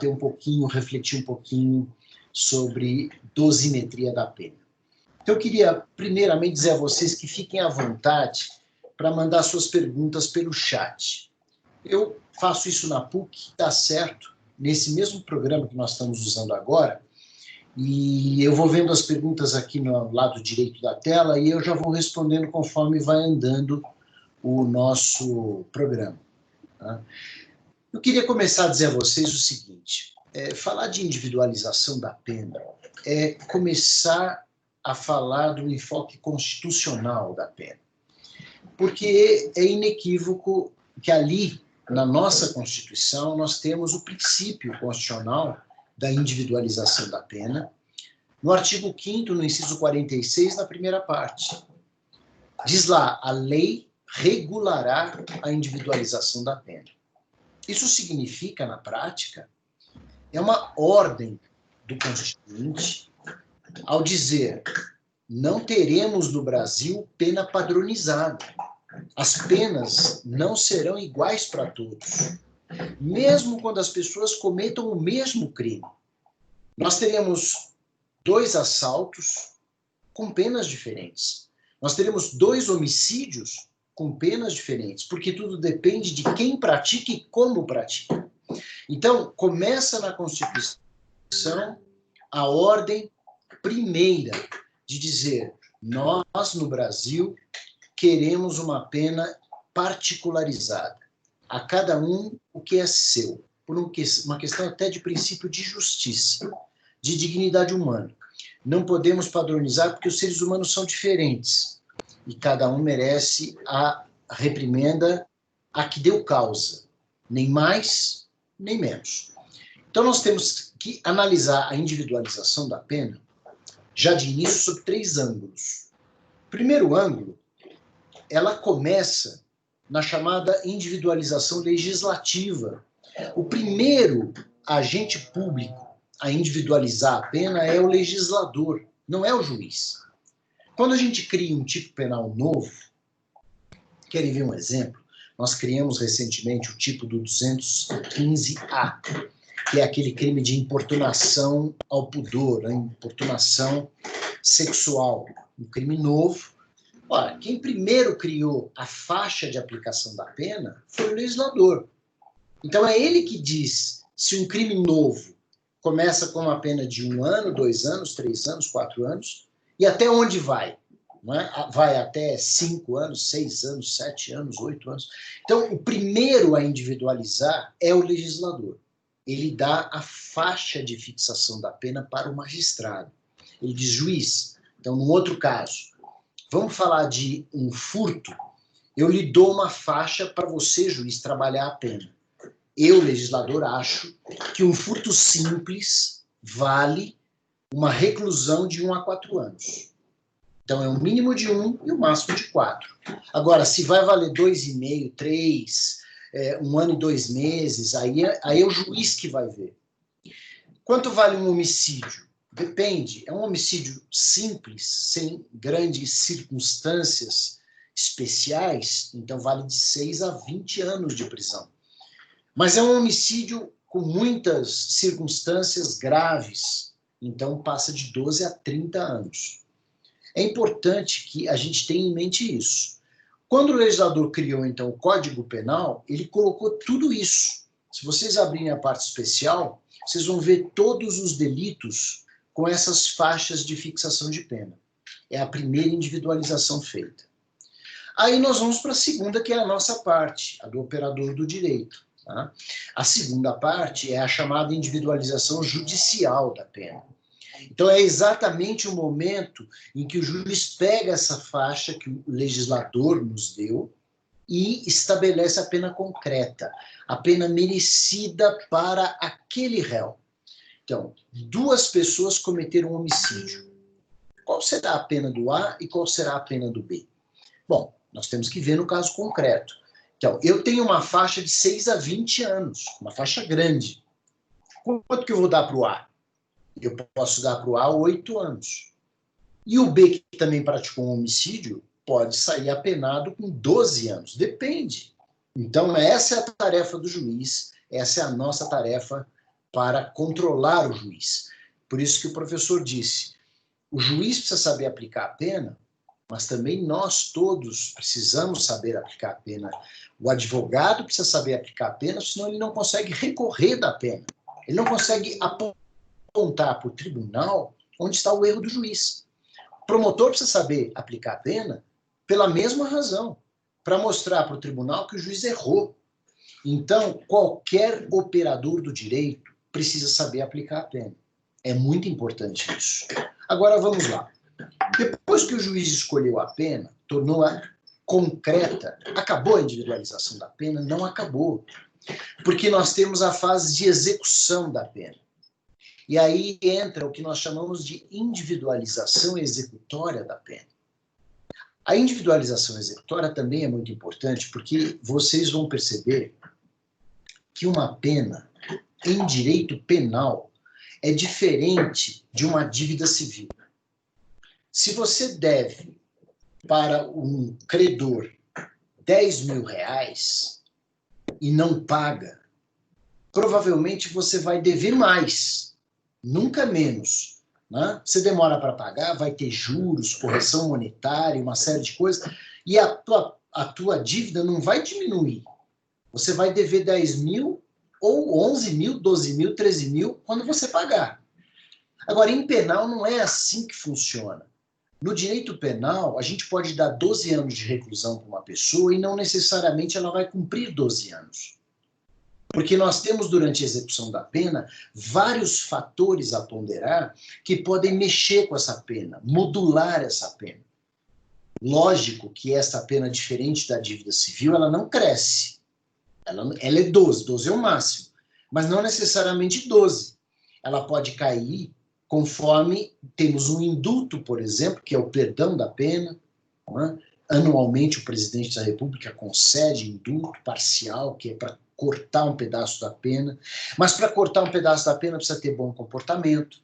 debater um pouquinho, refletir um pouquinho sobre dosimetria da pena. Então, eu queria, primeiramente, dizer a vocês que fiquem à vontade para mandar suas perguntas pelo chat. Eu faço isso na PUC, dá certo, nesse mesmo programa que nós estamos usando agora, e eu vou vendo as perguntas aqui no lado direito da tela e eu já vou respondendo conforme vai andando o nosso programa. Tá? Eu queria começar a dizer a vocês o seguinte, falar de individualização da pena é começar a falar do enfoque constitucional da pena. Porque é inequívoco que ali, na nossa Constituição, nós temos o princípio constitucional da individualização da pena, no artigo 5º, no inciso 46, na primeira parte. Diz lá, a lei regulará a individualização da pena. Isso significa, na prática, é uma ordem do Constituinte ao dizer, não teremos no Brasil pena padronizada. As penas não serão iguais para todos, mesmo quando as pessoas cometam o mesmo crime. Nós teremos 2 assaltos com penas diferentes. Nós teremos 2 homicídios com penas diferentes, porque tudo depende de quem pratica e como pratica. Então, começa na Constituição a ordem primeira de dizer, nós no Brasil queremos uma pena particularizada. A cada um o que é seu, por uma questão até de princípio de justiça, de dignidade humana. Não podemos padronizar porque os seres humanos são diferentes e cada um merece a reprimenda a que deu causa, nem mais, nem menos. Então nós temos que analisar a individualização da pena já de início sob 3 ângulos. Primeiro ângulo, ela começa na chamada individualização legislativa. O primeiro agente público a individualizar a pena é o legislador, não é o juiz. Quando a gente cria um tipo penal novo, querem ver um exemplo? Nós criamos recentemente o tipo do 215A, que é aquele crime de importunação ao pudor, a importunação sexual, um crime novo. Ora, quem primeiro criou a faixa de aplicação da pena foi o legislador. Então é ele que diz se um crime novo começa com uma pena de 1 ano, 2 anos, 3 anos, 4 anos, e até onde vai? Não é? Vai até 5 anos, 6 anos, 7 anos, 8 anos. Então, o primeiro a individualizar é o legislador. Ele dá a faixa de fixação da pena para o magistrado. Ele diz, juiz, então, num outro caso, vamos falar de um furto, eu lhe dou uma faixa para você, juiz, trabalhar a pena. Eu, legislador, acho que um furto simples vale uma reclusão de 1 a 4 anos. Então, é um mínimo de 1 e o máximo de 4. Agora, se vai valer 2,5, 3, 1 ano e 2 meses, aí é o juiz que vai ver. Quanto vale um homicídio? Depende. É um homicídio simples, sem grandes circunstâncias especiais, então vale de 6 a 20 anos de prisão. Mas é um homicídio com muitas circunstâncias graves, então passa de 12 a 30 anos. É importante que a gente tenha em mente isso. Quando o legislador criou, então, o Código Penal, ele colocou tudo isso. Se vocês abrirem a parte especial, vocês vão ver todos os delitos com essas faixas de fixação de pena. É a primeira individualização feita. Aí nós vamos para a segunda, que é a nossa parte, a do operador do direito. Tá? A segunda parte é a chamada individualização judicial da pena. Então é exatamente o momento em que o juiz pega essa faixa que o legislador nos deu e estabelece a pena concreta, a pena merecida para aquele réu. Então, 2 pessoas cometeram um homicídio. Qual será a pena do A e qual será a pena do B? Bom, nós temos que ver no caso concreto. Então, eu tenho uma faixa de 6 a 20 anos, uma faixa grande. Quanto que eu vou dar para o A? Eu posso dar para o A 8 anos. E o B, que também praticou um homicídio, pode sair apenado com 12 anos. Depende. Então, essa é a tarefa do juiz, essa é a nossa tarefa para controlar o juiz. Por isso que o professor disse, o juiz precisa saber aplicar a pena, mas também nós todos precisamos saber aplicar a pena. O advogado precisa saber aplicar a pena, senão ele não consegue recorrer da pena. Ele não consegue apontar para o tribunal onde está o erro do juiz. O promotor precisa saber aplicar a pena pela mesma razão, para mostrar para o tribunal que o juiz errou. Então, qualquer operador do direito precisa saber aplicar a pena. É muito importante isso. Agora, vamos lá. Depois que o juiz escolheu a pena, tornou-a concreta, acabou a individualização da pena? Não acabou. Porque nós temos a fase de execução da pena. E aí entra o que nós chamamos de individualização executória da pena. A individualização executória também é muito importante, porque vocês vão perceber que uma pena, em direito penal, é diferente de uma dívida civil. Se você deve para um credor 10 mil reais e não paga, provavelmente você vai dever mais, nunca menos. Né? Você demora para pagar, vai ter juros, correção monetária, uma série de coisas, e a tua dívida não vai diminuir. Você vai dever 10 mil, ou 11 mil, 12 mil, 13 mil, quando você pagar. Agora, em penal não é assim que funciona. No direito penal, a gente pode dar 12 anos de reclusão para uma pessoa e não necessariamente ela vai cumprir 12 anos. Porque nós temos, durante a execução da pena, vários fatores a ponderar que podem mexer com essa pena, modular essa pena. Lógico que essa pena, diferente da dívida civil, ela não cresce. Ela é 12, 12 é o máximo, mas não necessariamente 12. Ela pode cair conforme temos um indulto, por exemplo, que é o perdão da pena. Né? Anualmente o presidente da República concede indulto parcial, que é para cortar um pedaço da pena, mas para cortar um pedaço da pena precisa ter bom comportamento.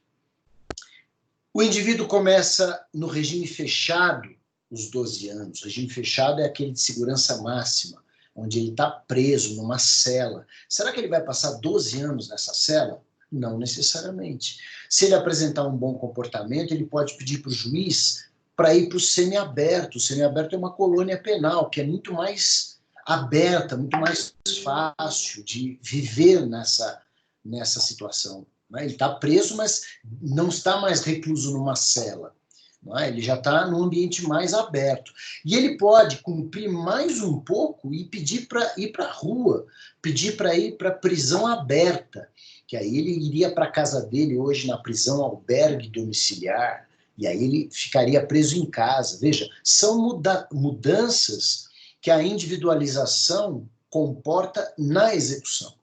O indivíduo começa no regime fechado os 12 anos. O regime fechado é aquele de segurança máxima, onde ele está preso numa cela. Será que ele vai passar 12 anos nessa cela? Não necessariamente. Se ele apresentar um bom comportamento, ele pode pedir para o juiz para ir para o semiaberto. O semiaberto é uma colônia penal, que é muito mais aberta, muito mais fácil de viver nessa situação. Ele está preso, mas não está mais recluso numa cela. Ele já está num ambiente mais aberto. E ele pode cumprir mais um pouco e pedir para ir para a rua, pedir para ir para a prisão aberta, que aí ele iria para a casa dele hoje na prisão albergue domiciliar, e aí ele ficaria preso em casa. Veja, são mudanças que a individualização comporta na execução.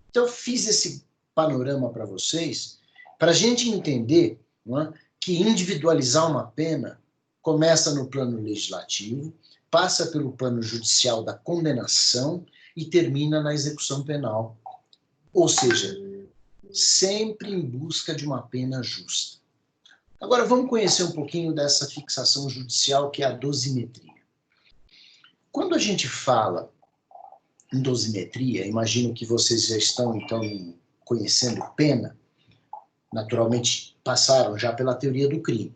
Então, eu fiz esse panorama para vocês, para a gente entender, não é, que individualizar uma pena começa no plano legislativo, passa pelo plano judicial da condenação e termina na execução penal. Ou seja, sempre em busca de uma pena justa. Agora vamos conhecer um pouquinho dessa fixação judicial, que é a dosimetria. Quando a gente fala em dosimetria, imagino que vocês já estão, então, conhecendo pena, naturalmente passaram já pela teoria do crime.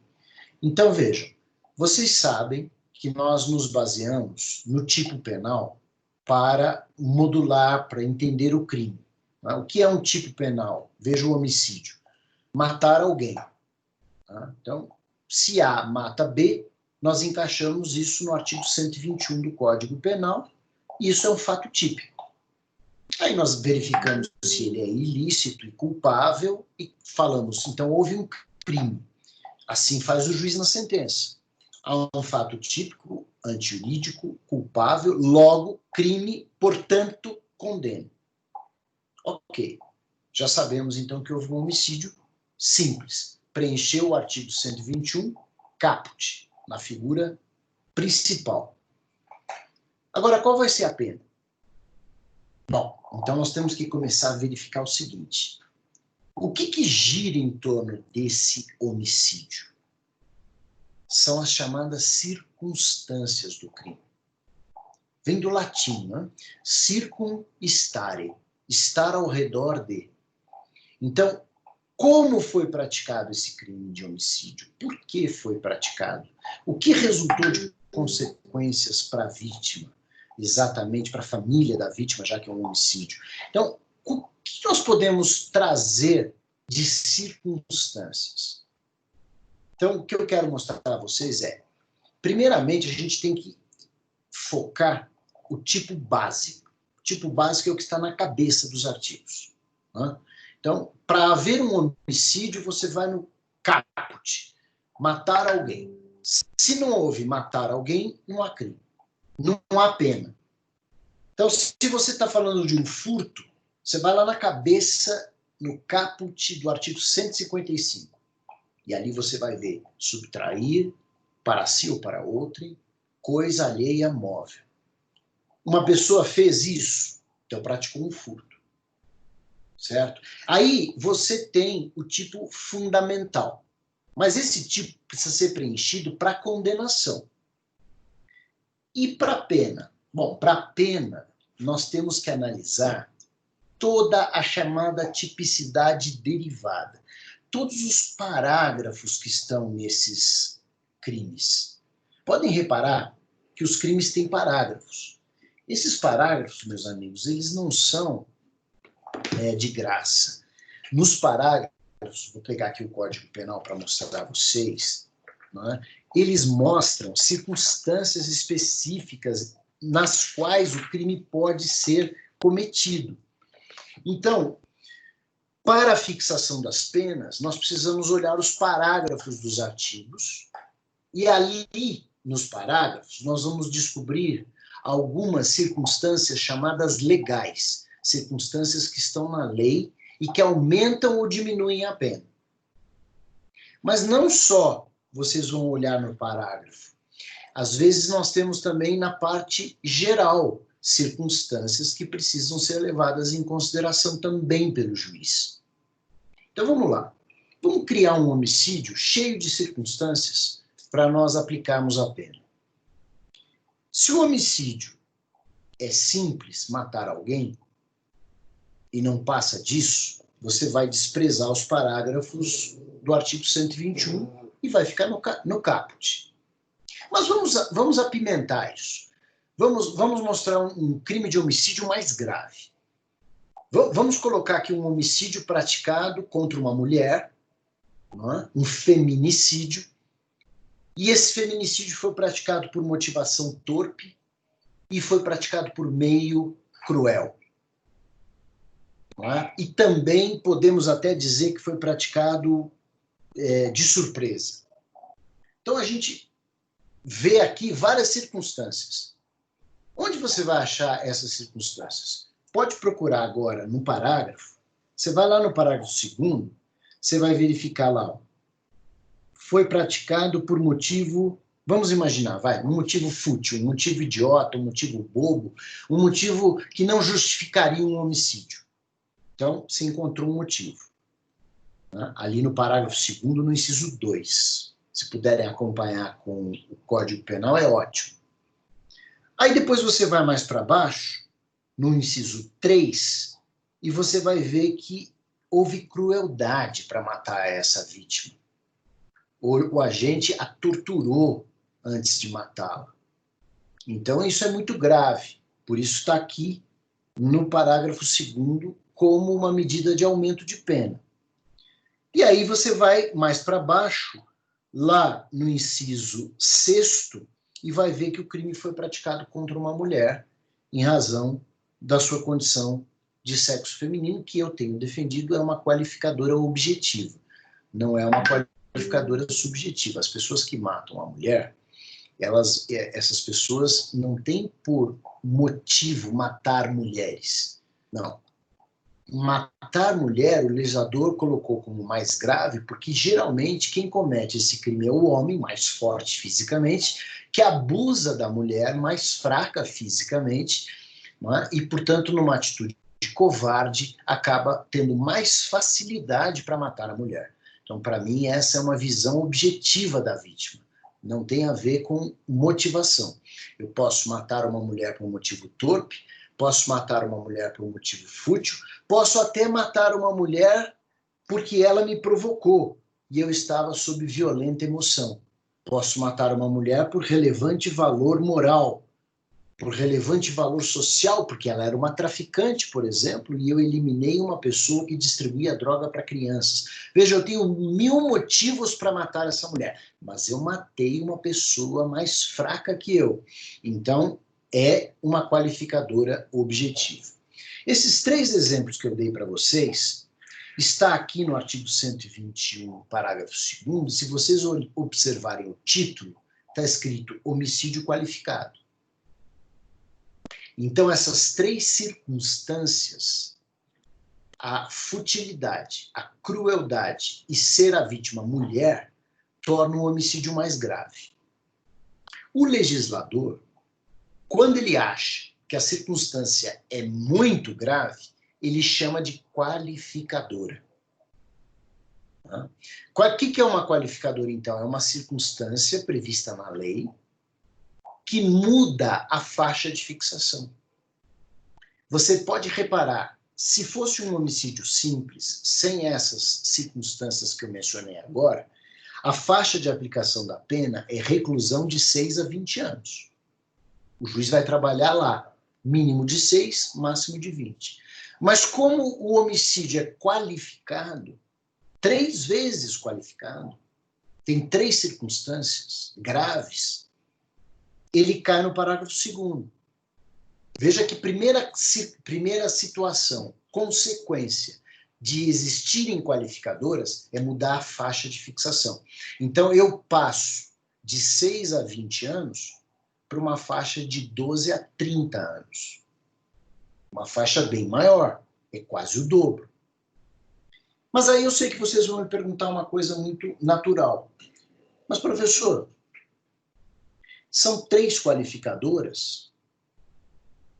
Então, vejam, vocês sabem que nós nos baseamos no tipo penal para modular, para entender o crime. Tá? O que é um tipo penal? Veja o homicídio. Matar alguém. Tá? Então, se A mata B, nós encaixamos isso no artigo 121 do Código Penal, e isso é um fato típico. Aí nós verificamos se ele é ilícito e culpável e falamos, então houve um crime. Assim faz o juiz na sentença. Há um fato típico, antijurídico, culpável, logo crime, portanto condeno. Ok. Já sabemos então que houve um homicídio simples. Preencheu o artigo 121, caput, na figura principal. Agora, qual vai ser a pena? Bom, então nós temos que começar a verificar o seguinte. O que gira em torno desse homicídio? São as chamadas circunstâncias do crime. Vem do latim, né? Circum stare, estar ao redor de. Então, como foi praticado esse crime de homicídio? Por que foi praticado? O que resultou de consequências para a vítima? Exatamente para a família da vítima, já que é um homicídio. Então, o que nós podemos trazer de circunstâncias? Então, o que eu quero mostrar para vocês é, primeiramente, a gente tem que focar o tipo básico. O tipo básico é o que está na cabeça dos artigos. Né? Então, para haver um homicídio, você vai no caput, matar alguém. Se não houve matar alguém, não há crime. Não há pena. Então, se você está falando de um furto, você vai lá na cabeça, no caput do artigo 155. E ali você vai ver subtrair, para si ou para outrem, coisa alheia móvel. Uma pessoa fez isso, então praticou um furto. Certo? Aí você tem o tipo fundamental. Mas esse tipo precisa ser preenchido para condenação. E para pena? Bom, para pena, nós temos que analisar toda a chamada tipicidade derivada. Todos os parágrafos que estão nesses crimes. Podem reparar que os crimes têm parágrafos. Esses parágrafos, meus amigos, eles não são de graça. Nos parágrafos, vou pegar aqui o Código Penal para mostrar a vocês, né, eles mostram circunstâncias específicas nas quais o crime pode ser cometido. Então, para a fixação das penas, nós precisamos olhar os parágrafos dos artigos, e ali, nos parágrafos, nós vamos descobrir algumas circunstâncias chamadas legais, circunstâncias que estão na lei e que aumentam ou diminuem a pena. Mas não só vocês vão olhar no parágrafo. Às vezes nós temos também na parte geral circunstâncias que precisam ser levadas em consideração também pelo juiz. Então vamos lá. Vamos criar um homicídio cheio de circunstâncias para nós aplicarmos a pena. Se o homicídio é simples, matar alguém, e não passa disso, você vai desprezar os parágrafos do artigo 121 e vai ficar no caput. Mas vamos apimentar isso. Vamos mostrar um crime de homicídio mais grave. Vamos colocar aqui um homicídio praticado contra uma mulher, um feminicídio, e esse feminicídio foi praticado por motivação torpe e foi praticado por meio cruel. E também podemos até dizer que foi praticado de surpresa. Então a gente vê aqui várias circunstâncias. Onde você vai achar essas circunstâncias? Pode procurar agora no parágrafo. Você vai lá no parágrafo 2º, você vai verificar lá. Foi praticado por motivo, vamos imaginar, um motivo fútil, um motivo idiota, um motivo bobo, um motivo que não justificaria um homicídio. Então, se encontrou um motivo. Ali no parágrafo 2º, no inciso 2. Se puderem acompanhar com o Código Penal, é ótimo. Aí depois você vai mais para baixo, no inciso 3, e você vai ver que houve crueldade para matar essa vítima. O agente a torturou antes de matá-la. Então isso é muito grave. Por isso está aqui no parágrafo 2º como uma medida de aumento de pena. E aí você vai mais para baixo, lá no inciso 6º, e vai ver que o crime foi praticado contra uma mulher em razão da sua condição de sexo feminino, que eu tenho defendido é uma qualificadora objetiva, não é uma qualificadora subjetiva. As pessoas que matam a mulher, essas pessoas não têm por motivo matar mulheres. Não. Matar mulher, o legislador colocou como mais grave, porque geralmente quem comete esse crime é o homem mais forte fisicamente, que abusa da mulher mais fraca fisicamente, e, portanto, numa atitude covarde, acaba tendo mais facilidade para matar a mulher. Então, para mim, essa é uma visão objetiva da vítima. Não tem a ver com motivação. Eu posso matar uma mulher por um motivo torpe, posso matar uma mulher por um motivo fútil, posso até matar uma mulher porque ela me provocou e eu estava sob violenta emoção. Posso matar uma mulher por relevante valor moral, por relevante valor social, porque ela era uma traficante, por exemplo, e eu eliminei uma pessoa que distribuía droga para crianças. Veja, eu tenho 1000 motivos para matar essa mulher, mas eu matei uma pessoa mais fraca que eu. Então, é uma qualificadora objetiva. Esses 3 exemplos que eu dei para vocês está aqui no artigo 121, parágrafo 2º. Se vocês observarem o título, está escrito homicídio qualificado. Então, essas 3 circunstâncias, a futilidade, a crueldade e ser a vítima mulher, tornam o homicídio mais grave. O legislador, quando ele acha que a circunstância é muito grave, ele chama de qualificadora. O que é uma qualificadora, então? É uma circunstância prevista na lei que muda a faixa de fixação. Você pode reparar, se fosse um homicídio simples, sem essas circunstâncias que eu mencionei agora, a faixa de aplicação da pena é reclusão de 6 a 20 anos. O juiz vai trabalhar lá, mínimo de 6, máximo de 20. Mas como o homicídio é qualificado, 3 vezes qualificado, tem 3 circunstâncias graves, ele cai no parágrafo 2º. Veja que primeira situação, consequência de existirem qualificadoras é mudar a faixa de fixação. Então, eu passo de 6 a 20 anos para uma faixa de 12 a 30 anos. Uma faixa bem maior, é quase o dobro. Mas aí eu sei que vocês vão me perguntar uma coisa muito natural. Mas, professor, são 3 qualificadoras,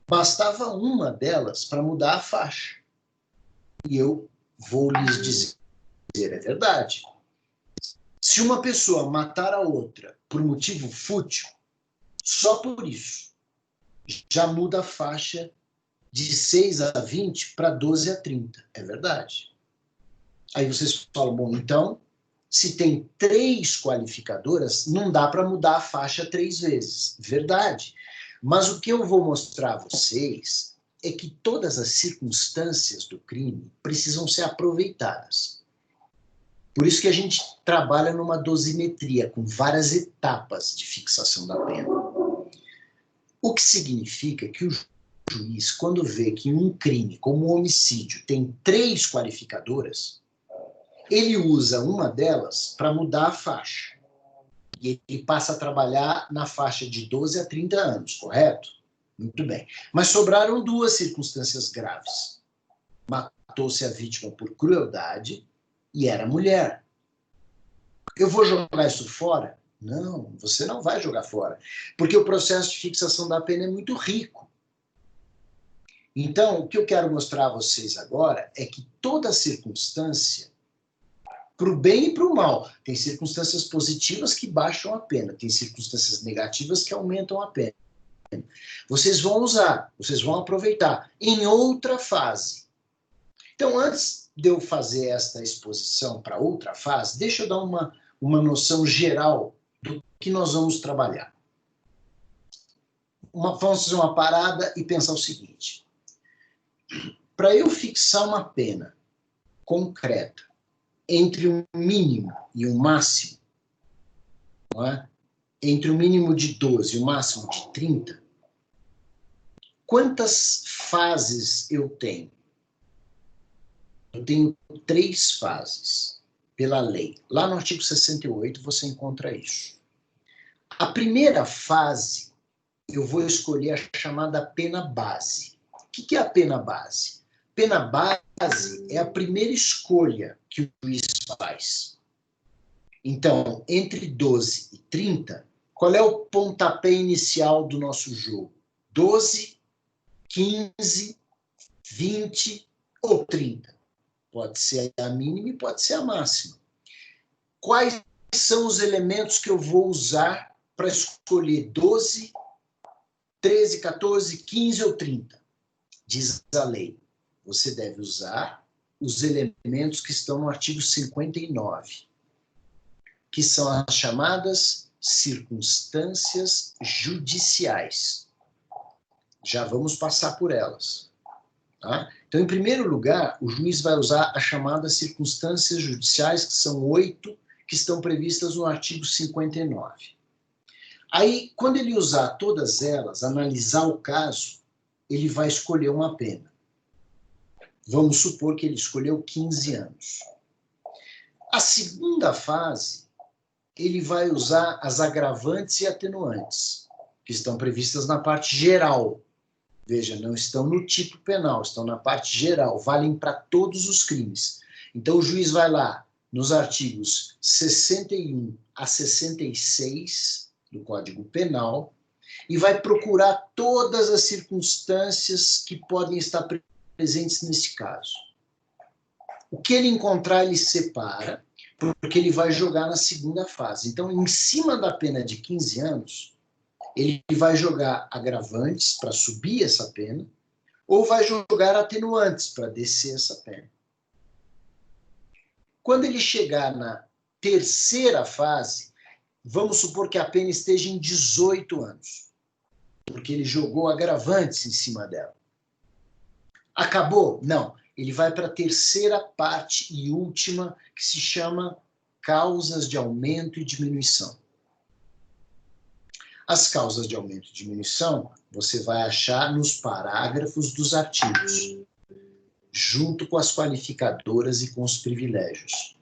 bastava uma delas para mudar a faixa. E eu vou lhes dizer, é verdade. Se uma pessoa matar a outra por motivo fútil, só por isso, já muda a faixa de 6 a 20 para 12 a 30. É verdade. Aí vocês falam, bom, então, se tem 3 qualificadoras, não dá para mudar a faixa 3 vezes. Verdade. Mas o que eu vou mostrar a vocês é que todas as circunstâncias do crime precisam ser aproveitadas. Por isso que a gente trabalha numa dosimetria, com várias etapas de fixação da pena. O que significa que o juiz, quando vê que um crime, como o homicídio, tem 3 qualificadoras, ele usa uma delas para mudar a faixa. E ele passa a trabalhar na faixa de 12 a 30 anos, correto? Muito bem. Mas sobraram 2 circunstâncias graves. Matou-se a vítima por crueldade e era mulher. Eu vou jogar isso fora? Não, você não vai jogar fora. Porque o processo de fixação da pena é muito rico. Então, o que eu quero mostrar a vocês agora é que toda circunstância, para o bem e para o mal, tem circunstâncias positivas que baixam a pena, tem circunstâncias negativas que aumentam a pena. Vocês vão usar, vocês vão aproveitar em outra fase. Então, antes de eu fazer esta exposição para outra fase, deixa eu dar uma noção geral do que nós vamos trabalhar. Vamos fazer uma parada e pensar o seguinte. Para eu fixar uma pena concreta entre um mínimo e um máximo, não é? Entre o mínimo de 12 e o máximo de 30, quantas fases eu tenho? Eu tenho 3 fases pela lei. Lá no artigo 68 você encontra isso. A primeira fase, eu vou escolher a chamada pena base. O que é a pena base? Pena base é a primeira escolha que o juiz faz. Então, entre 12 e 30, qual é o pontapé inicial do nosso jogo? 12, 15, 20 ou 30. Pode ser a mínima e pode ser a máxima. Quais são os elementos que eu vou usar para escolher 12, 13, 14, 15 ou 30? Diz a lei. Você deve usar os elementos que estão no artigo 59, que são as chamadas circunstâncias judiciais. Já vamos passar por elas. Tá? Então, em primeiro lugar, o juiz vai usar as chamadas circunstâncias judiciais, que são 8, que estão previstas no artigo 59. Aí, quando ele usar todas elas, analisar o caso, ele vai escolher uma pena. Vamos supor que ele escolheu 15 anos. A segunda fase, ele vai usar as agravantes e atenuantes, que estão previstas na parte geral. Veja, não estão no tipo penal, estão na parte geral, valem para todos os crimes. Então, o juiz vai lá nos artigos 61 a 66 do Código Penal e vai procurar todas as circunstâncias que podem estar presentes nesse caso. O que ele encontrar, ele separa, porque ele vai jogar na segunda fase. Então, em cima da pena de 15 anos, ele vai jogar agravantes para subir essa pena, ou vai jogar atenuantes para descer essa pena. Quando ele chegar na terceira fase, vamos supor que a pena esteja em 18 anos, porque ele jogou agravantes em cima dela. Acabou? Não. Ele vai para a terceira parte e última, que se chama causas de aumento e diminuição. As causas de aumento e diminuição você vai achar nos parágrafos dos artigos, junto com as qualificadoras e com os privilégios.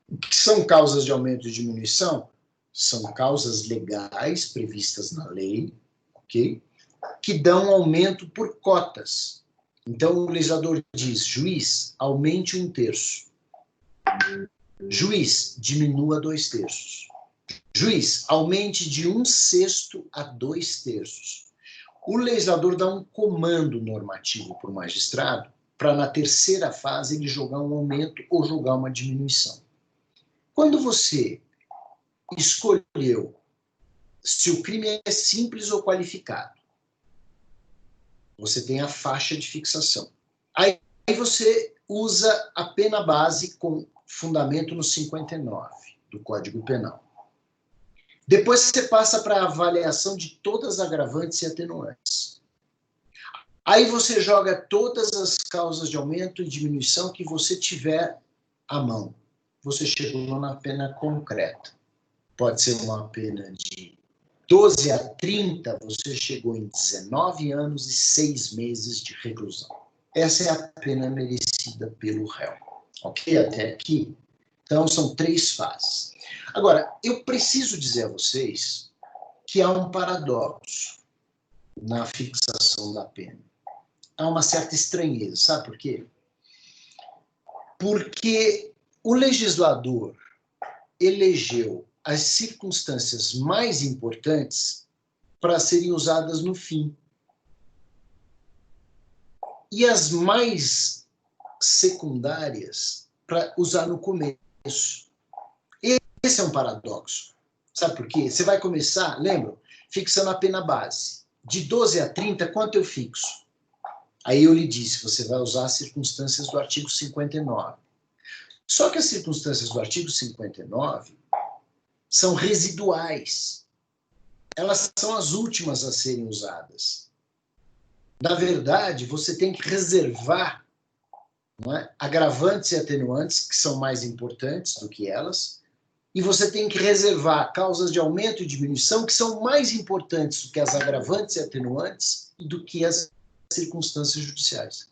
O que são causas de aumento e diminuição? São causas legais previstas na lei, ok? Que dão aumento por cotas. Então, o legislador diz, juiz, aumente 1/3. Juiz, diminua 2/3. Juiz, aumente de 1/6 a 2/3. O legislador dá um comando normativo para o magistrado para, na terceira fase, ele jogar um aumento ou jogar uma diminuição. Quando você escolheu se o crime é simples ou qualificado, você tem a faixa de fixação. Aí você usa a pena base com fundamento no 59 do Código Penal. Depois você passa para a avaliação de todas as agravantes e atenuantes. Aí você joga todas as causas de aumento e diminuição que você tiver à mão. Você chegou na pena concreta. Pode ser uma pena de 12 a 30, você chegou em 19 anos e 6 meses de reclusão. Essa é a pena merecida pelo réu. Ok? Até aqui. Então, são 3 fases. Agora, eu preciso dizer a vocês que há um paradoxo na fixação da pena. Há uma certa estranheza, sabe por quê? Porque o legislador elegeu as circunstâncias mais importantes para serem usadas no fim. E as mais secundárias para usar no começo. Esse é um paradoxo. Sabe por quê? Você vai começar, lembra? Fixando a pena base. De 12 a 30, quanto eu fixo? Aí eu lhe disse, você vai usar as circunstâncias do artigo 59. Só que as circunstâncias do artigo 59 são residuais. Elas são as últimas a serem usadas. Na verdade, você tem que reservar, não é, agravantes e atenuantes, que são mais importantes do que elas, e você tem que reservar causas de aumento e diminuição, que são mais importantes do que as agravantes e atenuantes e do que as circunstâncias judiciais.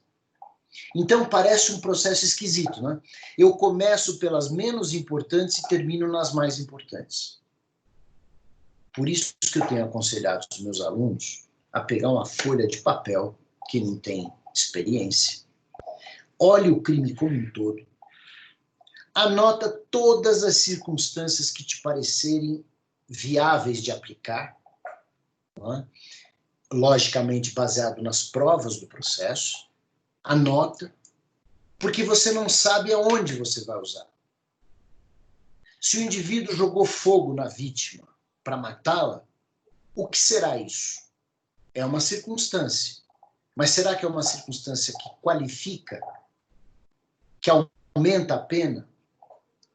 Então, parece um processo esquisito, né? Eu começo pelas menos importantes e termino nas mais importantes. Por isso que eu tenho aconselhado os meus alunos a pegar uma folha de papel, que não tem experiência, olhe o crime como um todo, anota todas as circunstâncias que te parecerem viáveis de aplicar, não é? Logicamente baseado nas provas do processo, anota, porque você não sabe aonde você vai usar. Se o indivíduo jogou fogo na vítima para matá-la, o que será isso? É uma circunstância. Mas será que é uma circunstância que qualifica que aumenta a pena,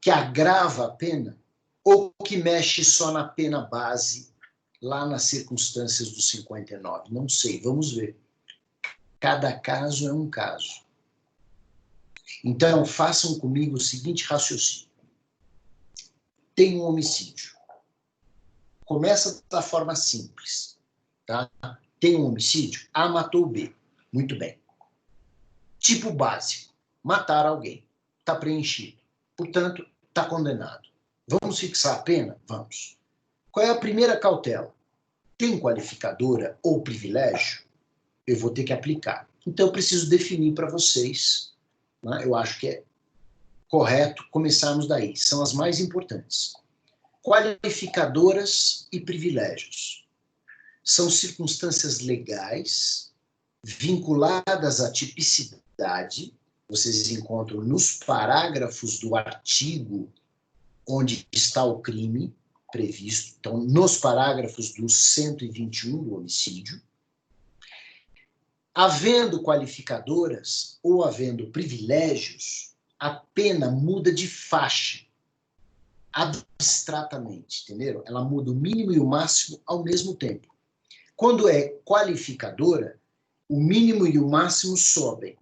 que agrava a pena, ou que mexe só na pena base, lá nas circunstâncias do 59? Não sei, vamos ver. Cada caso é um caso. Então, façam comigo o seguinte raciocínio. Tem um homicídio. Começa da forma simples. Tá? Tem um homicídio, A matou B. Muito bem. Tipo básico, matar alguém. Está preenchido. Portanto, está condenado. Vamos fixar a pena? Vamos. Qual é a primeira cautela? Tem qualificadora ou privilégio? Eu vou ter que aplicar. Então, eu preciso definir para vocês, né? Eu acho que é correto começarmos daí. São as mais importantes. Qualificadoras e privilégios. São circunstâncias legais vinculadas à tipicidade. Vocês encontram nos parágrafos do artigo onde está o crime previsto. Então, nos parágrafos do 121 do homicídio. Havendo qualificadoras ou havendo privilégios, a pena muda de faixa, abstratamente, entenderam? Ela muda o mínimo e o máximo ao mesmo tempo. Quando é qualificadora, o mínimo e o máximo sobem.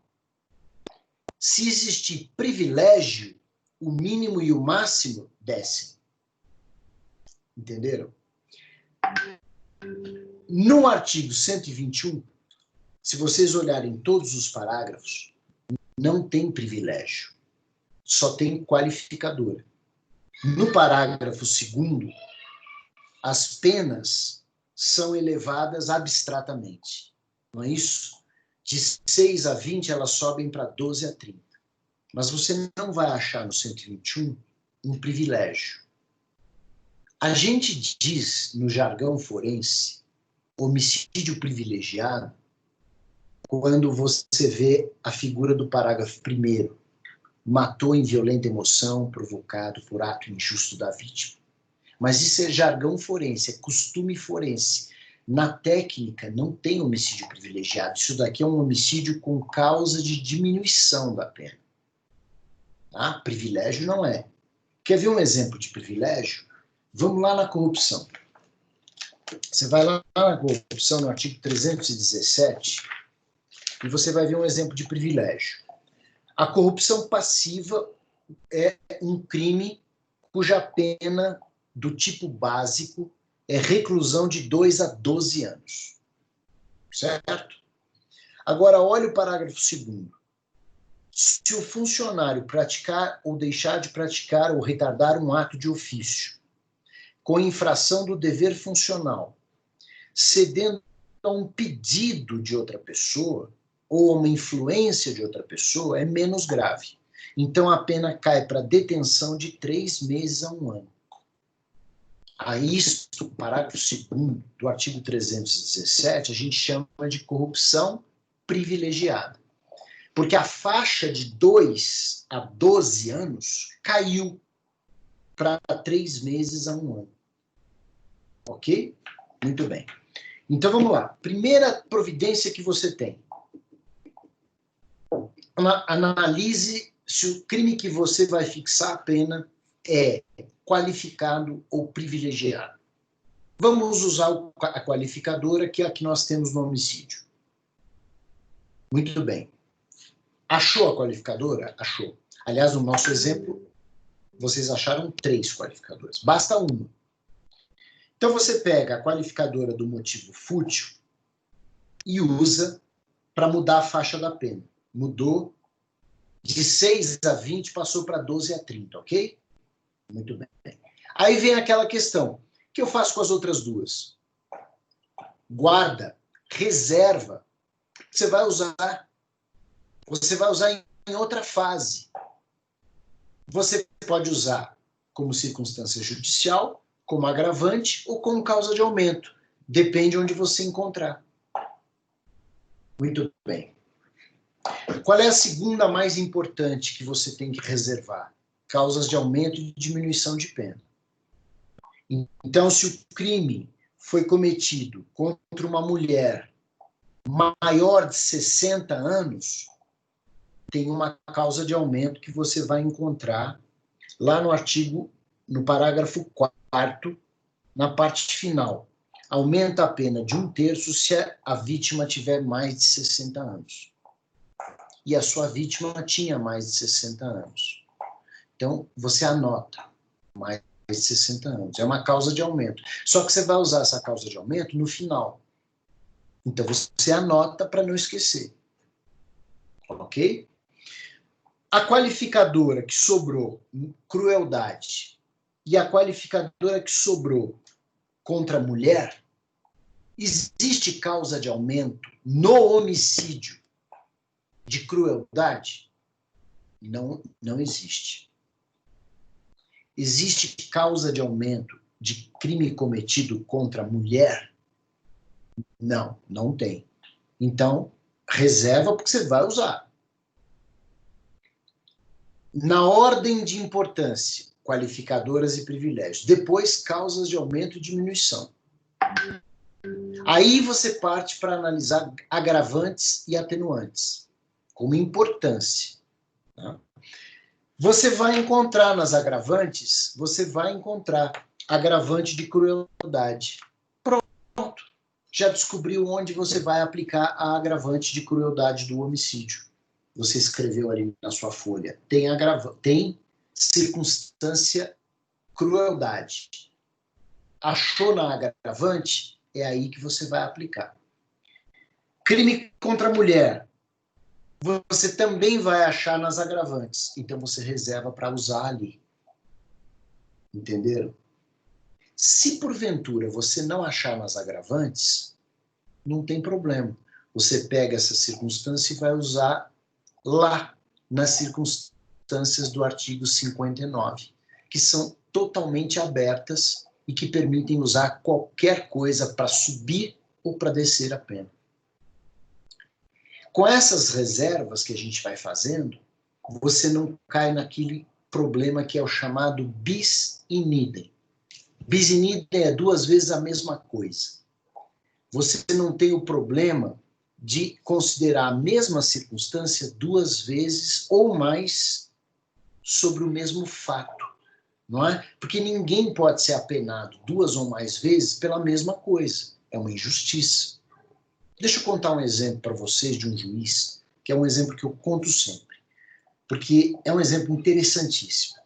Se existir privilégio, o mínimo e o máximo descem. Entenderam? No artigo 121, se vocês olharem todos os parágrafos, não tem privilégio, só tem qualificadora. No parágrafo 2º, as penas são elevadas abstratamente. Não é isso? De 6 a 20, elas sobem para 12 a 30. Mas você não vai achar no 121 um privilégio. A gente diz, no jargão forense, homicídio privilegiado, quando você vê a figura do parágrafo 1º, matou em violenta emoção provocado por ato injusto da vítima. Mas isso é jargão forense, é costume forense. Na técnica, não tem homicídio privilegiado. Isso daqui é um homicídio com causa de diminuição da pena. Tá? Privilégio não é. Quer ver um exemplo de privilégio? Vamos lá na corrupção. Você vai lá na corrupção, no artigo 317, e você vai ver um exemplo de privilégio. A corrupção passiva é um crime cuja pena do tipo básico é reclusão de 2 a 12 anos. Certo? Agora, olha o parágrafo 2º. Se o funcionário praticar ou deixar de praticar ou retardar um ato de ofício, com infração do dever funcional, cedendo a um pedido de outra pessoa, ou a uma influência de outra pessoa, é menos grave. Então, a pena cai para detenção de 3 meses a 1 ano. A isto, parágrafo 2º do artigo 317, a gente chama de corrupção privilegiada. Porque a faixa de 2 a 12 anos caiu para 3 meses a 1 ano. Ok? Muito bem. Então, vamos lá. Primeira providência que você tem. Analise se o crime que você vai fixar a pena é qualificado ou privilegiado. Vamos usar a qualificadora, que é a que nós temos no homicídio. Muito bem. Achou a qualificadora? Achou. Aliás, no nosso exemplo, vocês acharam 3 qualificadoras. Basta uma. Então, você pega a qualificadora do motivo fútil e usa para mudar a faixa da pena. Mudou de 6 a 20, passou para 12 a 30, ok? Muito bem. Aí vem aquela questão. O que eu faço com as outras 2? Guarda, reserva. Você vai usar em outra fase. Você pode usar como circunstância judicial, como agravante ou como causa de aumento. Depende de onde você encontrar. Muito bem. Qual é a segunda mais importante que você tem que reservar? Causas de aumento e diminuição de pena. Então, se o crime foi cometido contra uma mulher maior de 60 anos, tem uma causa de aumento que você vai encontrar lá no artigo, no parágrafo 4º, na parte final. Aumenta a pena de 1/3 se a vítima tiver mais de 60 anos. E a sua vítima tinha mais de 60 anos. Então, você anota, mais de 60 anos. É uma causa de aumento. Só que você vai usar essa causa de aumento no final. Então, você anota para não esquecer. Ok? A qualificadora que sobrou, crueldade, e a qualificadora que sobrou contra a mulher, existe causa de aumento no homicídio de crueldade? Não existe. Existe causa de aumento de crime cometido contra a mulher? Não tem. Então, reserva porque você vai usar. Na ordem de importância, qualificadoras e privilégios. Depois, causas de aumento e diminuição. Aí você parte para analisar agravantes e atenuantes, como importância. Tá? Você vai encontrar nas agravantes, você vai encontrar agravante de crueldade. Pronto. Já descobriu onde você vai aplicar a agravante de crueldade do homicídio. Você escreveu ali na sua folha. Tem circunstância crueldade. Achou na agravante? É aí que você vai aplicar. Crime contra a mulher. Você também vai achar nas agravantes. Então você reserva para usar ali. Entenderam? Se porventura você não achar nas agravantes, não tem problema. Você pega essa circunstância e vai usar lá nas circunstâncias do artigo 59, que são totalmente abertas e que permitem usar qualquer coisa para subir ou para descer a pena. Com essas reservas que a gente vai fazendo, você não cai naquele problema que é o chamado bis in idem. Bis in idem é 2 vezes a mesma coisa. Você não tem o problema de considerar a mesma circunstância 2 vezes ou mais sobre o mesmo fato, não é? Porque ninguém pode ser apenado 2 ou mais vezes pela mesma coisa. É uma injustiça. Deixa eu contar um exemplo para vocês de um juiz, que é um exemplo que eu conto sempre, porque é um exemplo interessantíssimo.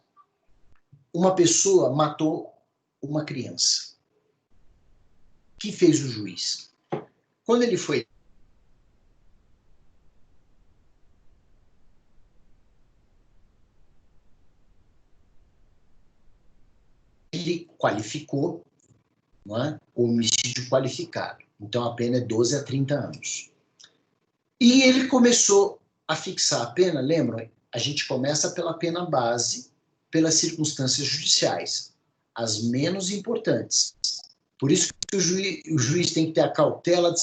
Uma pessoa matou uma criança. O que fez o juiz? Quando ele foi ele qualificou, não é? O homicídio qualificado. Então a pena é 12 a 30 anos. E ele começou a fixar a pena, lembram? A gente começa pela pena base, pelas circunstâncias judiciais, as menos importantes. Por isso que o juiz tem que ter a cautela de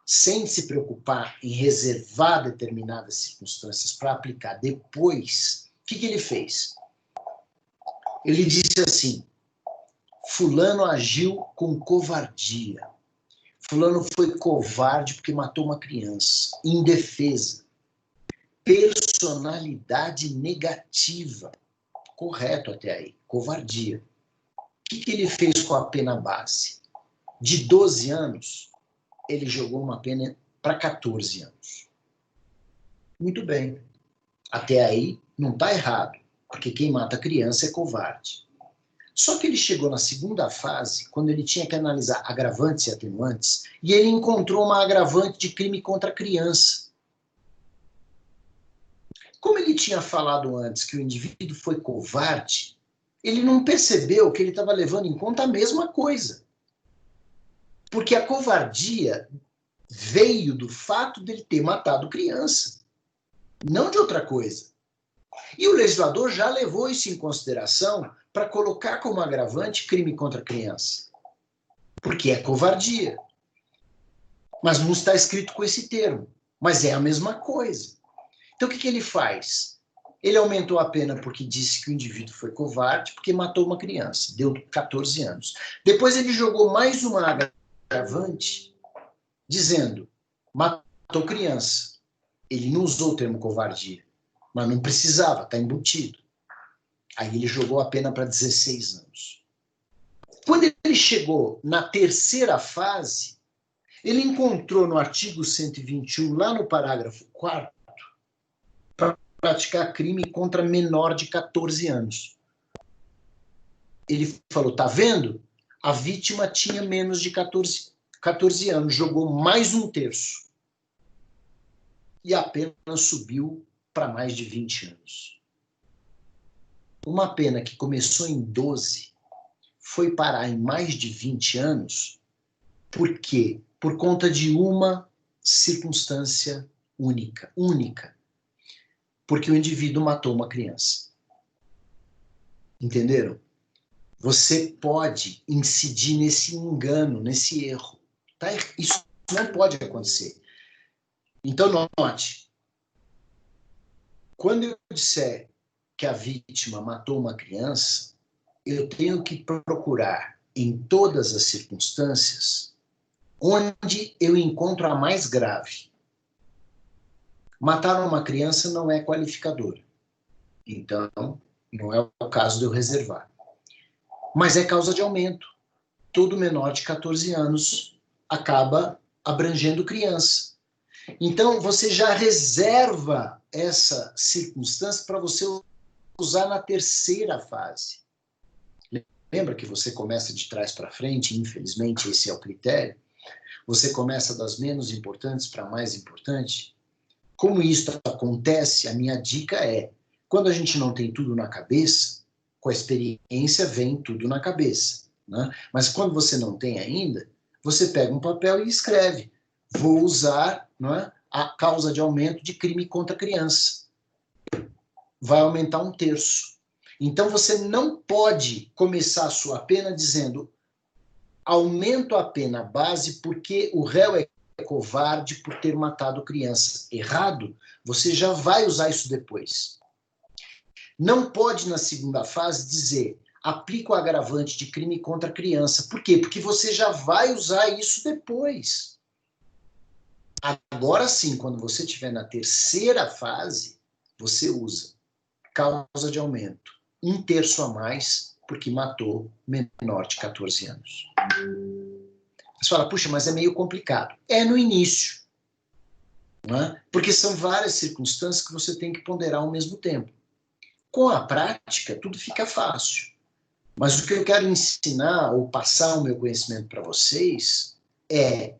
sem se preocupar em reservar determinadas circunstâncias para aplicar depois. O que ele fez? Ele disse assim: fulano agiu com covardia. Fulano foi covarde porque matou uma criança, indefesa. Personalidade negativa. Correto até aí, covardia. O que ele fez com a pena base? De 12 anos, ele jogou uma pena para 14 anos. Muito bem. Até aí não está errado, porque quem mata criança é covarde. Só que ele chegou na segunda fase, quando ele tinha que analisar agravantes e atenuantes, e ele encontrou uma agravante de crime contra a criança. Como ele tinha falado antes que o indivíduo foi covarde, ele não percebeu que ele estava levando em conta a mesma coisa. Porque a covardia veio do fato dele ter matado criança, não de outra coisa. E o legislador já levou isso em consideração para colocar como agravante crime contra a criança. Porque é covardia. Mas não está escrito com esse termo. Mas é a mesma coisa. Então o que ele faz? Ele aumentou a pena porque disse que o indivíduo foi covarde, porque matou uma criança, deu 14 anos. Depois ele jogou mais uma agravante, dizendo, matou criança. Ele não usou o termo covardia, mas não precisava, está embutido. Aí ele jogou a pena para 16 anos. Quando ele chegou na terceira fase, ele encontrou no artigo 121, lá no parágrafo 4º, para praticar crime contra menor de 14 anos. Ele falou, tá vendo? A vítima tinha menos de 14 anos, jogou mais um terço. E a pena subiu para mais de 20 anos. Uma pena que começou em 12, foi parar em mais de 20 anos, por quê? Por conta de uma circunstância única. Porque o indivíduo matou uma criança. Entenderam? Você pode incidir nesse engano, nesse erro. Tá? Isso não pode acontecer. Então, note, quando eu disser que a vítima matou uma criança, eu tenho que procurar em todas as circunstâncias onde eu encontro a mais grave. Matar uma criança não é qualificador. Então, não é o caso de eu reservar. Mas é causa de aumento. Todo menor de 14 anos acaba abrangendo criança. Então, você já reserva essa circunstância para você usar na terceira fase. Lembra que você começa de trás para frente? Infelizmente, esse é o critério. Você começa das menos importantes para a mais importante. Como isso acontece, a minha dica é, quando a gente não tem tudo na cabeça, com a experiência vem tudo na cabeça. Né? Mas quando você não tem ainda, você pega um papel e escreve. Vou usar, não é, a causa de aumento de crime contra criança. Vai aumentar um terço. Então você não pode começar a sua pena dizendo aumento a pena base porque o réu é covarde por ter matado criança. Errado, você já vai usar isso depois. Não pode, na segunda fase, dizer aplica o agravante de crime contra criança. Por quê? Porque você já vai usar isso depois. Agora sim, quando você estiver na terceira fase, você usa causa de aumento, um terço a mais, porque matou menor de 14 anos. Você fala, puxa, mas é meio complicado. É no início, né? Porque são várias circunstâncias que você tem que ponderar ao mesmo tempo. Com a prática, tudo fica fácil. Mas o que eu quero ensinar ou passar o meu conhecimento para vocês é,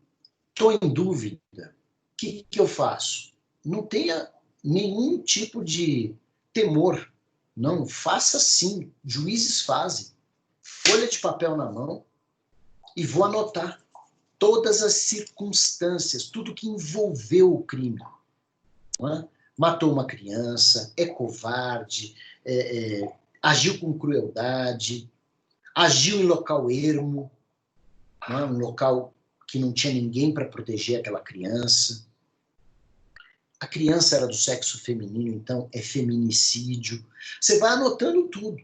estou em dúvida, o que eu faço? Não tenha nenhum tipo de temor. Não, faça sim. Juízes fazem. Folha de papel na mão e vou anotar todas as circunstâncias, tudo que envolveu o crime. Não é? Matou uma criança, é covarde, agiu com crueldade, agiu em local ermo, não é? Um local que não tinha ninguém para proteger aquela criança. A criança era do sexo feminino, então é feminicídio. Você vai anotando tudo.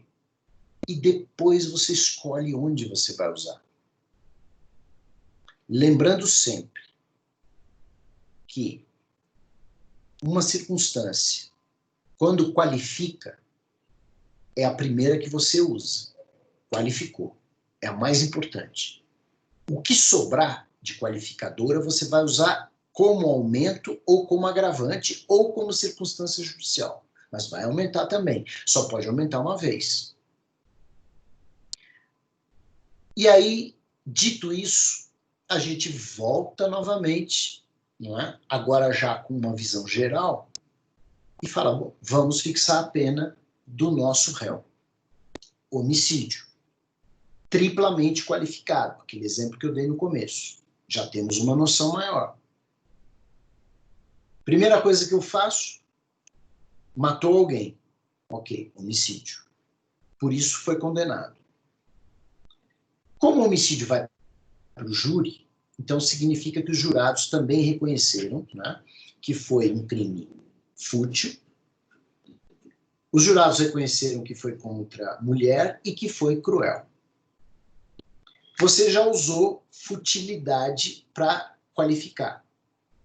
E depois você escolhe onde você vai usar. Lembrando sempre que uma circunstância, quando qualifica, é a primeira que você usa. Qualificou. É a mais importante. O que sobrar de qualificadora, você vai usar como aumento ou como agravante ou como circunstância judicial. Mas vai aumentar também. Só pode aumentar uma vez. E aí, dito isso, a gente volta novamente, não é? Agora já com uma visão geral, e fala, bom, vamos fixar a pena do nosso réu. Homicídio. Triplamente qualificado, aquele exemplo que eu dei no começo. Já temos uma noção maior. Primeira coisa que eu faço, matou alguém. Ok, homicídio. Por isso foi condenado. Como o homicídio vai para o júri, então significa que os jurados também reconheceram, né, que foi um crime fútil, Os jurados reconheceram que foi contra mulher e que foi cruel. Você já usou futilidade para qualificar,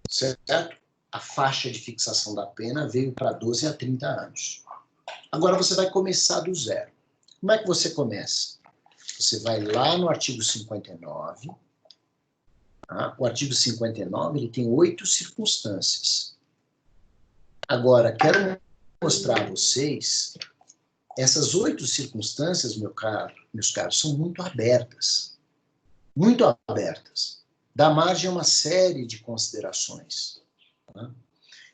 certo? A faixa de fixação da pena veio para 12 a 30 anos. Agora você vai começar do zero. Como é que você começa? Você vai lá no artigo 59. Tá? O artigo 59 ele tem 8 circunstâncias. Agora, quero mostrar a vocês, essas 8 circunstâncias, meus caros, são muito abertas. Muito abertas. Dá margem a uma série de considerações. Tá?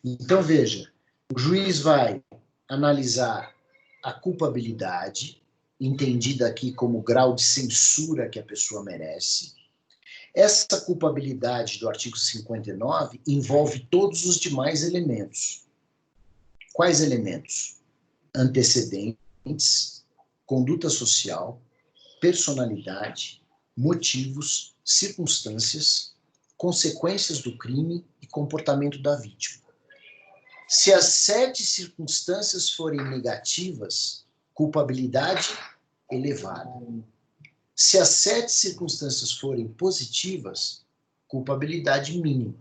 Então, veja, o juiz vai analisar a culpabilidade, entendida aqui como grau de censura que a pessoa merece. Essa culpabilidade do artigo 59 envolve todos os demais elementos. Quais elementos? Antecedentes, conduta social, personalidade, motivos, circunstâncias, consequências do crime e comportamento da vítima. Se as 7 circunstâncias forem negativas, culpabilidade elevada. Se as 7 circunstâncias forem positivas, culpabilidade mínima.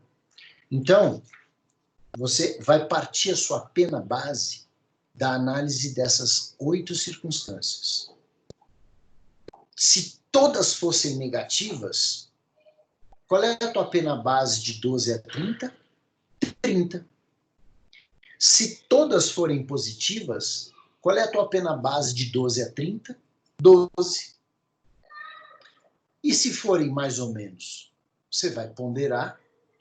Então, você vai partir a sua pena base da análise dessas 8 circunstâncias. Se todas fossem negativas, qual é a tua pena base de 12 a 30? 30. Se todas forem positivas, qual é a tua pena base de 12 a 30? 12. E se forem mais ou menos? Você vai ponderar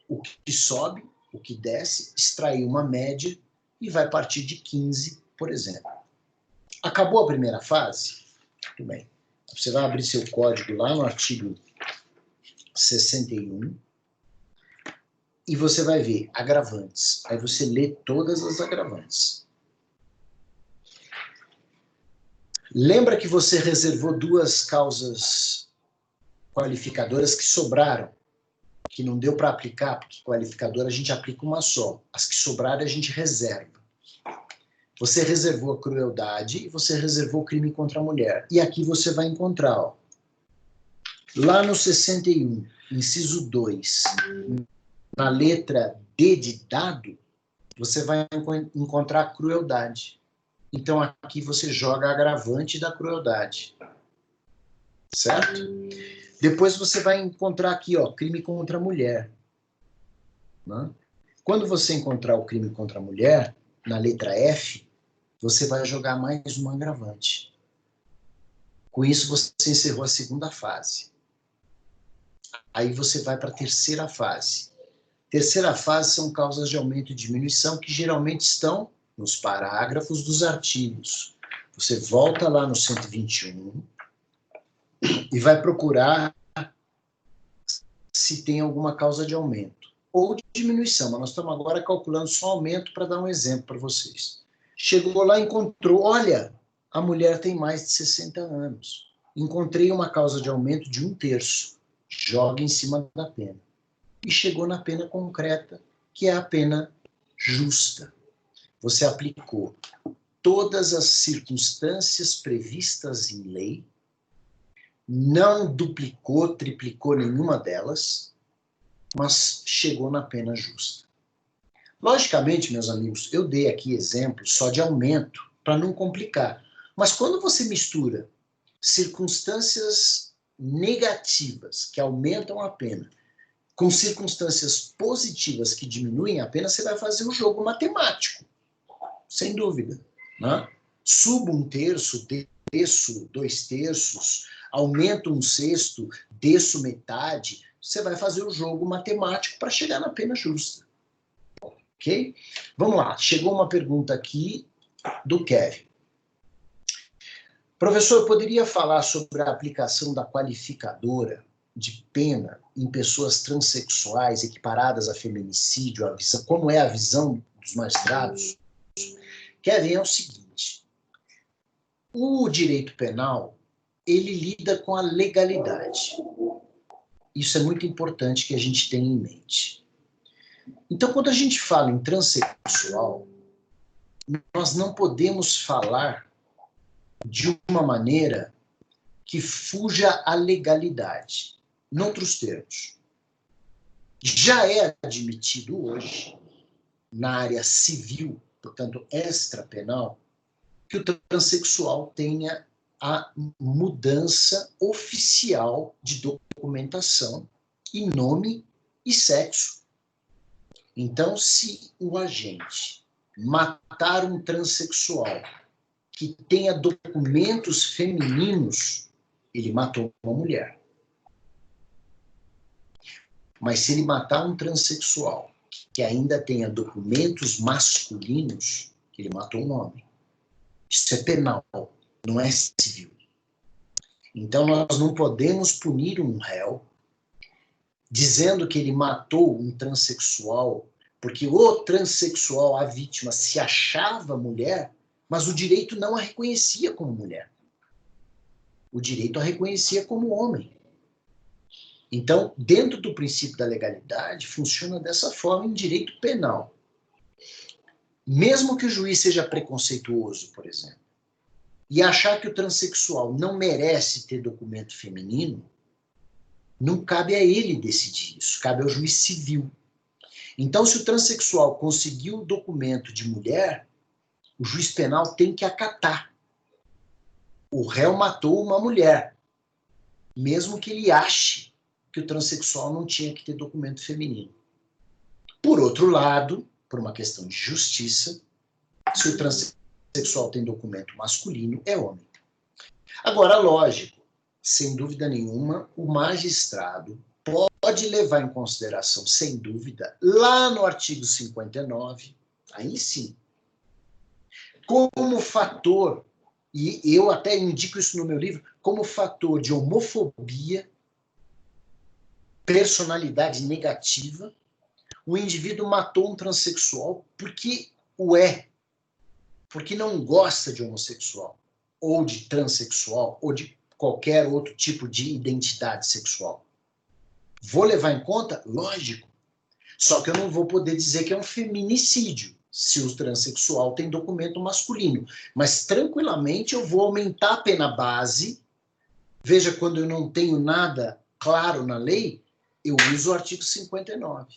o que sobe, o que desce, extrair uma média e vai partir de 15, por exemplo. Acabou a primeira fase? Tudo bem. Você vai abrir seu código lá no artigo 61 e você vai ver agravantes. Aí você lê todas as agravantes. Lembra que você reservou 2 causas qualificadoras que sobraram, que não deu para aplicar, porque qualificadora a gente aplica uma só. As que sobraram a gente reserva. Você reservou a crueldade e você reservou o crime contra a mulher. E aqui você vai encontrar, ó, lá no 61, inciso 2, na letra D de dado, você vai encontrar a crueldade. Então aqui você joga a agravante da crueldade. Certo? Depois você vai encontrar aqui, ó, crime contra a mulher. Né? Quando você encontrar o crime contra a mulher, na letra F, você vai jogar mais um agravante. Com isso, você encerrou a segunda fase. Aí você vai para a terceira fase. Terceira fase são causas de aumento e diminuição que geralmente estão nos parágrafos dos artigos. Você volta lá no 121 e vai procurar se tem alguma causa de aumento ou de diminuição, mas nós estamos agora calculando só aumento para dar um exemplo para vocês. Chegou lá e encontrou, olha, a mulher tem mais de 60 anos. Encontrei uma causa de aumento de 1/3. Joga em cima da pena. E chegou na pena concreta, que é a pena justa. Você aplicou todas as circunstâncias previstas em lei, não duplicou, triplicou nenhuma delas, mas chegou na pena justa. Logicamente, meus amigos, eu dei aqui exemplos só de aumento, para não complicar. Mas quando você mistura circunstâncias negativas, que aumentam a pena, com circunstâncias positivas que diminuem a pena, você vai fazer um jogo matemático, sem dúvida. Né? Subo 1/3, desço 2/3, aumento 1/6, desço metade, você vai fazer o jogo matemático para chegar na pena justa. Ok? Vamos lá, chegou uma pergunta aqui do Kevin. Professor, eu poderia falar sobre a aplicação da qualificadora de pena em pessoas transexuais equiparadas a feminicídio, como é a visão dos magistrados? Kevin, é o seguinte, o direito penal, ele lida com a legalidade. Isso é muito importante que a gente tenha em mente. Então, quando a gente fala em transexual, nós não podemos falar de uma maneira que fuja à legalidade. Em outros termos, já é admitido hoje, na área civil, portanto extrapenal, que o transexual tenha a mudança oficial de documentação e nome e sexo. Então, se o agente matar um transexual que tenha documentos femininos, ele matou uma mulher. Mas se ele matar um transexual que ainda tenha documentos masculinos, ele matou um homem. Isso é penal, não é civil. Então, nós não podemos punir um réu dizendo que ele matou um transexual, porque o transexual, a vítima, se achava mulher, mas o direito não a reconhecia como mulher. O direito a reconhecia como homem. Então, dentro do princípio da legalidade, funciona dessa forma em direito penal. Mesmo que o juiz seja preconceituoso, por exemplo, e achar que o transexual não merece ter documento feminino, não cabe a ele decidir isso, cabe ao juiz civil. Então, se o transexual conseguiu o documento de mulher, o juiz penal tem que acatar. O réu matou uma mulher, mesmo que ele ache que o transexual não tinha que ter documento feminino. Por outro lado, por uma questão de justiça, se o transexual tem documento masculino, é homem. Agora, lógico, sem dúvida nenhuma, o magistrado pode levar em consideração, sem dúvida, lá no artigo 59, aí sim, como fator, e eu até indico isso no meu livro, como fator de homofobia, personalidade negativa, o indivíduo matou um transexual porque porque não gosta de homossexual, ou de transexual, ou de qualquer outro tipo de identidade sexual. Vou levar em conta? Lógico. Só que eu não vou poder dizer que é um feminicídio, se o transexual tem documento masculino. Mas, tranquilamente, eu vou aumentar a pena base. Veja, quando eu não tenho nada claro na lei, eu uso o artigo 59.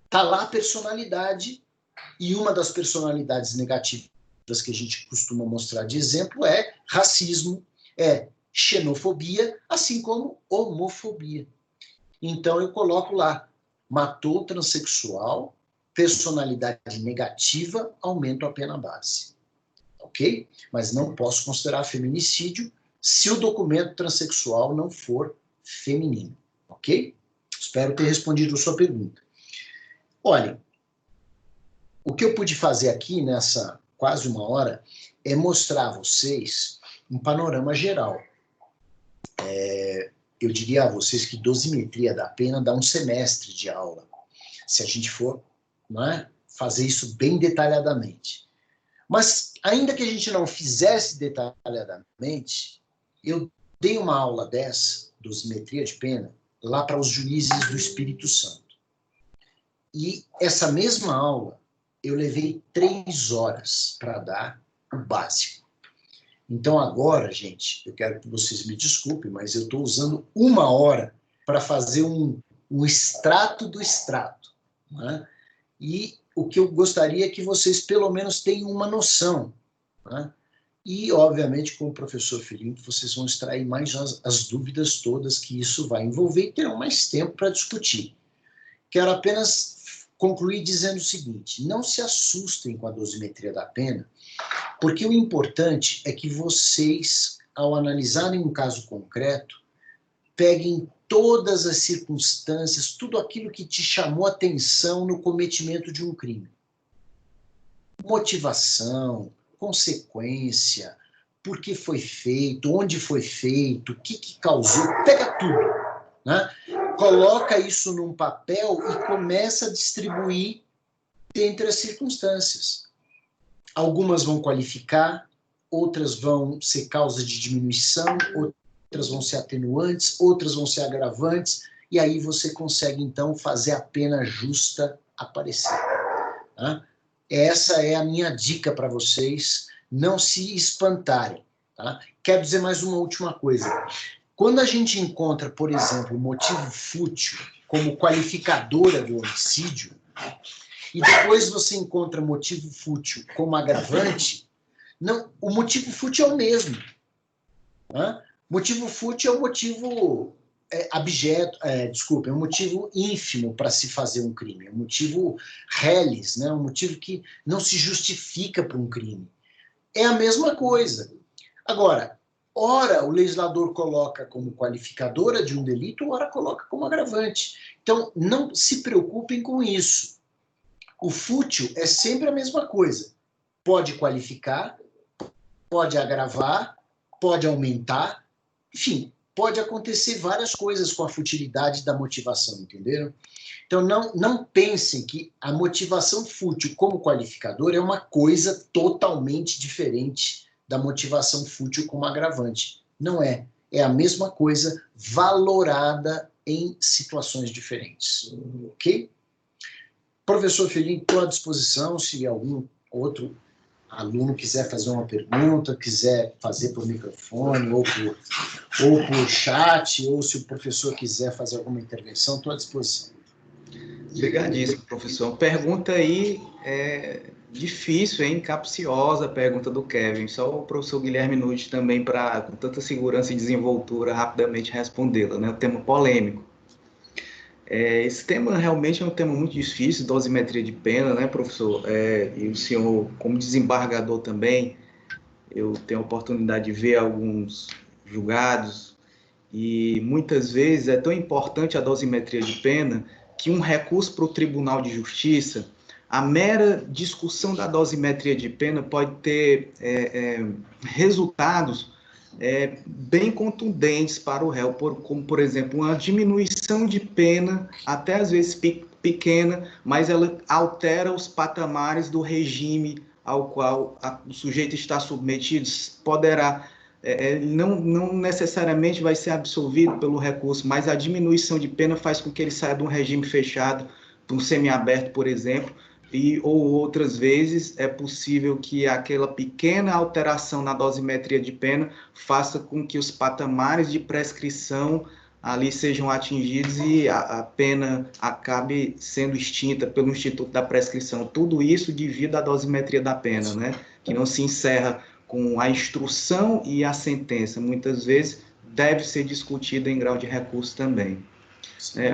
Está lá a personalidade, e uma das personalidades negativas que a gente costuma mostrar de exemplo é racismo, é xenofobia, assim como homofobia. Então eu coloco lá, matou transexual, personalidade negativa, aumento a pena base. Ok? Mas não posso considerar feminicídio se o documento transexual não for feminino. Ok? Espero ter respondido a sua pergunta. Olhem, o que eu pude fazer aqui nessa quase uma hora é mostrar a vocês um panorama geral. Eu diria a vocês que dosimetria da pena dá um semestre de aula, se a gente for, não é, fazer isso bem detalhadamente. Mas, ainda que a gente não fizesse detalhadamente, eu dei uma aula dessa, dosimetria de pena, lá para os juízes do Espírito Santo. E essa mesma aula, eu levei 3 horas para dar o básico. Então agora, gente, eu quero que vocês me desculpem, mas eu estou usando 1 hora para fazer um extrato do extrato. Né? E o que eu gostaria é que vocês pelo menos tenham uma noção. Né? E, obviamente, com o professor Felipe, vocês vão extrair mais as dúvidas todas que isso vai envolver e terão mais tempo para discutir. Quero apenas concluir dizendo o seguinte: não se assustem com a dosimetria da pena, porque o importante é que vocês, ao analisarem um caso concreto, peguem todas as circunstâncias, tudo aquilo que te chamou atenção no cometimento de um crime. Motivação, consequência, por que foi feito, onde foi feito, o que causou, pega tudo, né? Coloca isso num papel e começa a distribuir entre as circunstâncias. Algumas vão qualificar, outras vão ser causa de diminuição, outras vão ser atenuantes, outras vão ser agravantes, e aí você consegue, então, fazer a pena justa aparecer. Tá? Essa é a minha dica para vocês não se espantarem. Tá? Quero dizer mais uma última coisa. Quando a gente encontra, por exemplo, motivo fútil como qualificadora do homicídio, e depois você encontra motivo fútil como agravante, não, o motivo fútil é o mesmo. Né? Motivo fútil é um motivo abjeto, desculpa, é um motivo ínfimo para se fazer um crime, é um motivo reles, né? Um motivo que não se justifica para um crime. É a mesma coisa. Agora, ora o legislador coloca como qualificadora de um delito, ora coloca como agravante. Então, não se preocupem com isso. O fútil é sempre a mesma coisa. Pode qualificar, pode agravar, pode aumentar, enfim, pode acontecer várias coisas com a futilidade da motivação, entenderam? Então, não pensem que a motivação fútil como qualificador é uma coisa totalmente diferente da motivação fútil como agravante. Não é. É a mesma coisa valorada em situações diferentes. Ok? Professor Felim, estou à disposição se algum outro aluno quiser fazer uma pergunta, quiser fazer por microfone ou por chat, ou se o professor quiser fazer alguma intervenção, estou à disposição. Obrigadíssimo, professor. Pergunta aí difícil, hein? Capciosa a pergunta do Kevin. Só o professor Guilherme Nunes também, para com tanta segurança e desenvoltura, rapidamente respondê-la, né? O tema polêmico. Esse tema realmente é um tema muito difícil, dosimetria de pena, né, professor? E o senhor, como desembargador também, eu tenho a oportunidade de ver alguns julgados e muitas vezes é tão importante a dosimetria de pena que um recurso para o Tribunal de Justiça, a mera discussão da dosimetria de pena pode ter resultados bem contundentes para o réu, como, por exemplo, uma diminuição de pena, até às vezes pequena, mas ela altera os patamares do regime ao qual o sujeito está submetido, poderá não necessariamente vai ser absolvido pelo recurso, mas a diminuição de pena faz com que ele saia de um regime fechado para um semiaberto, por exemplo, ou outras vezes é possível que aquela pequena alteração na dosimetria de pena faça com que os patamares de prescrição ali sejam atingidos e a pena acabe sendo extinta pelo Instituto da Prescrição. Tudo isso devido à dosimetria da pena, né? Que não se encerra com a instrução e a sentença. Muitas vezes deve ser discutida em grau de recurso também.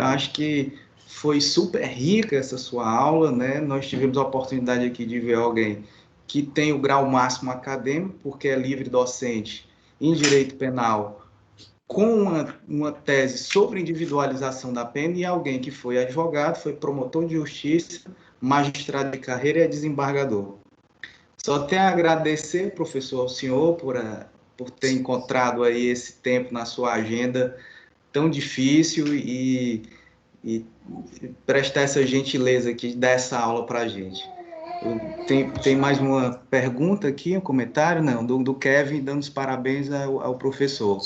Acho que foi super rica essa sua aula, né? Nós tivemos a oportunidade aqui de ver alguém que tem o grau máximo acadêmico, porque é livre docente em direito penal, com uma tese sobre individualização da pena, e alguém que foi advogado, foi promotor de justiça, magistrado de carreira e desembargador. Só tenho a agradecer, professor, ao senhor por ter encontrado aí esse tempo na sua agenda tão difícil e prestar essa gentileza aqui de dar essa aula para a gente. Tem mais uma pergunta aqui, um comentário? Não, do Kevin, dando os parabéns ao professor.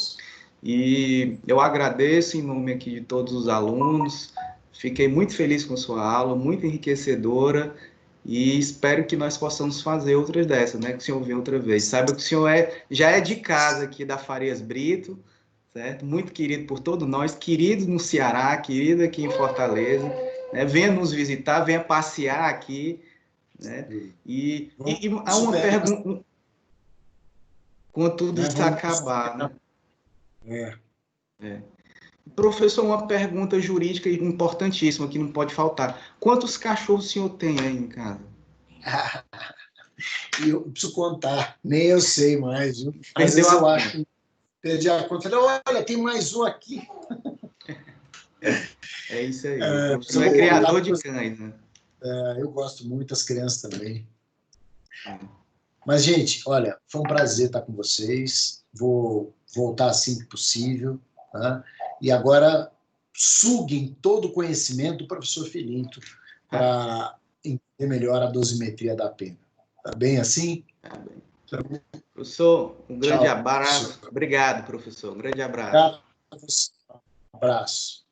E eu agradeço em nome aqui de todos os alunos, fiquei muito feliz com a sua aula, muito enriquecedora, e espero que nós possamos fazer outras dessas, né? Que o senhor venha outra vez. Saiba que o senhor já é de casa aqui da Farias Brito, certo? Muito querido por todos nós, querido no Ceará, querido aqui em Fortaleza, né? Venha nos visitar, venha passear aqui, né? E há uma pergunta, quando tudo isso acabar, né? Professor, uma pergunta jurídica importantíssima que não pode faltar. Quantos cachorros o senhor tem aí em casa? Eu preciso contar, nem eu sei mais. Às vezes eu acho, perdi a conta. Olha, tem mais um aqui. É isso aí. O professor é criador de cães, né? Eu gosto muito, as crianças também. Mas, gente, olha, foi um prazer estar com vocês. Vou voltar assim que possível. Tá? E agora, suguem todo o conhecimento do professor Filinto para entender melhor a dosimetria da pena. Tá bem assim? Tá bem. Professor, um grande abraço. Obrigado, professor. Um grande abraço. Um abraço.